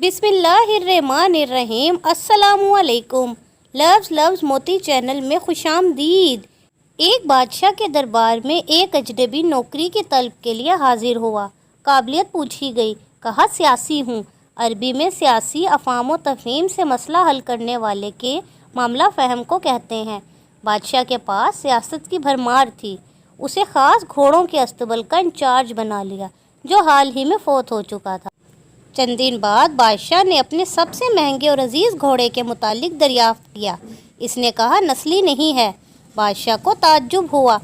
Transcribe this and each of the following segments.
بسم اللہ الرحمن الرحیم۔ السلام علیکم۔ لفظ موتی چینل میں خوش آمدید۔ ایک بادشاہ کے دربار میں ایک اجنبی نوکری کی طلب کے لیے حاضر ہوا۔ قابلیت پوچھی گئی۔ کہا سیاسی ہوں۔ عربی میں سیاسی افہام و تفہیم سے مسئلہ حل کرنے والے کے معاملہ فہم کو کہتے ہیں۔ بادشاہ کے پاس سیاست کی بھرمار تھی۔ اسے خاص گھوڑوں کے استبل کا انچارج بنا لیا جو حال ہی میں فوت ہو چکا تھا۔ چند دن بعد بادشاہ نے اپنے سب سے مہنگے اور عزیز گھوڑے کے متعلق دریافت کیا۔ اس نے کہا نسلی نہیں ہے۔ بادشاہ کو تعجب ہوا۔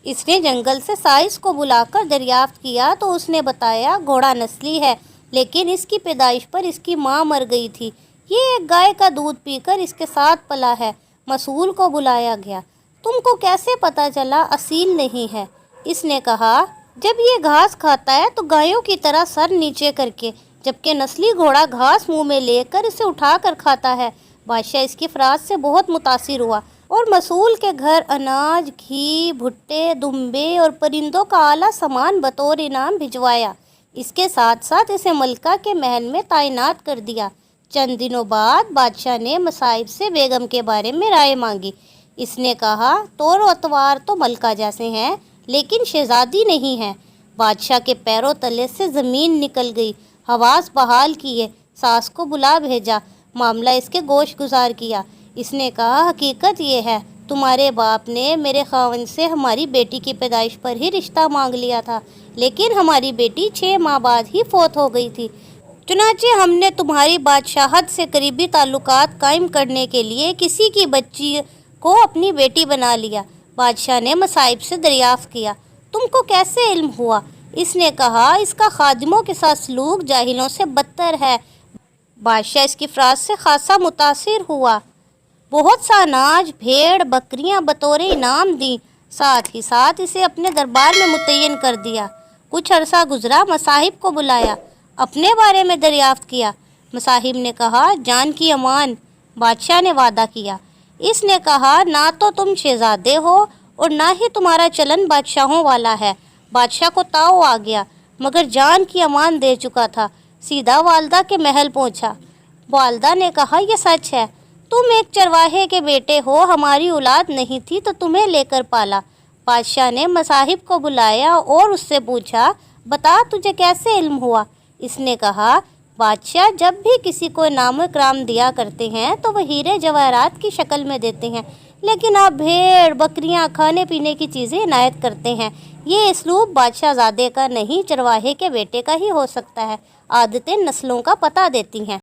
اس نے جنگل سے سائس کو بلا کر دریافت کیا تو اس نے بتایا گھوڑا نسلی ہے لیکن اس کی پیدائش پر اس کی ماں مر گئی تھی۔ یہ ایک گائے کا دودھ پی کر اس کے ساتھ پلا ہے۔ مسئول کو بلایا گیا۔ تم کو کیسے پتا چلا اصیل نہیں ہے؟ اس نے کہا جب یہ گھاس کھاتا ہے تو گایوں کی طرح سر نیچے کر کے، جبکہ نسلی گھوڑا گھاس منہ میں لے کر اسے اٹھا کر کھاتا ہے۔ بادشاہ اس کی فرات سے بہت متاثر ہوا اور مسئول کے گھر اناج، گھی، بھٹے، دمبے اور پرندوں کا اعلیٰ سامان بطور انعام بھجوایا۔ اس کے ساتھ ساتھ اسے ملکہ کے محل میں تعینات کر دیا۔ چند دنوں بعد بادشاہ نے مصائب سے بیگم کے بارے میں رائے مانگی۔ اس نے کہا طور و اطوار تو ملکہ جیسے ہیں لیکن شہزادی نہیں ہے۔ بادشاہ کے پیروں تلے سے زمین نکل گئی۔ حواس بحال کیے، ساس کو بلا بھیجا، معاملہ اس کے گوش گزار کیا۔ اس نے کہا حقیقت یہ ہے تمہارے باپ نے میرے خاوند سے ہماری بیٹی کی پیدائش پر ہی رشتہ مانگ لیا تھا لیکن ہماری بیٹی 6 ماہ بعد ہی فوت ہو گئی تھی۔ چنانچہ ہم نے تمہاری بادشاہت سے قریبی تعلقات قائم کرنے کے لیے کسی کی بچی کو اپنی بیٹی بنا لیا۔ بادشاہ نے مصائب سے دریافت کیا تم کو کیسے علم ہوا؟ اس نے کہا اس کا خادموں کے ساتھ سلوک جاہلوں سے بدتر ہے۔ بادشاہ اس کی فرات سے خاصا متاثر ہوا۔ بہت سا اناج، بھیڑ، بکریاں بطور انعام دیں، ساتھ ہی ساتھ اسے اپنے دربار میں متعین کر دیا۔ کچھ عرصہ گزرا، مصاحب کو بلایا، اپنے بارے میں دریافت کیا۔ مصاحب نے کہا جان کی امان۔ بادشاہ نے وعدہ کیا۔ اس نے کہا نہ تو تم شہزادے ہو اور نہ ہی تمہارا چلن بادشاہوں والا ہے۔ بادشاہ کو تاؤ آ گیا مگر جان کی امان دے چکا تھا۔ سیدھا والدہ کے محل پہنچا۔ والدہ نے کہا یہ سچ ہے، تم ایک چرواہے کے بیٹے ہو، ہماری اولاد نہیں تھی تو تمہیں لے کر پالا۔ بادشاہ نے مصاحب کو بلایا اور اس سے پوچھا بتا تجھے کیسے علم ہوا؟ اس نے کہا بادشاہ جب بھی کسی کو انعام و اکرام دیا کرتے ہیں تو وہ ہیرے جواہرات کی شکل میں دیتے ہیں لیکن آپ بھیڑ، بکریاں، کھانے پینے کی چیزیں عنایت کرتے ہیں۔ یہ اسلوب بادشاہ زادے کا نہیں چرواہے کے بیٹے کا ہی ہو سکتا ہے۔ عادتیں نسلوں کا پتہ دیتی ہیں۔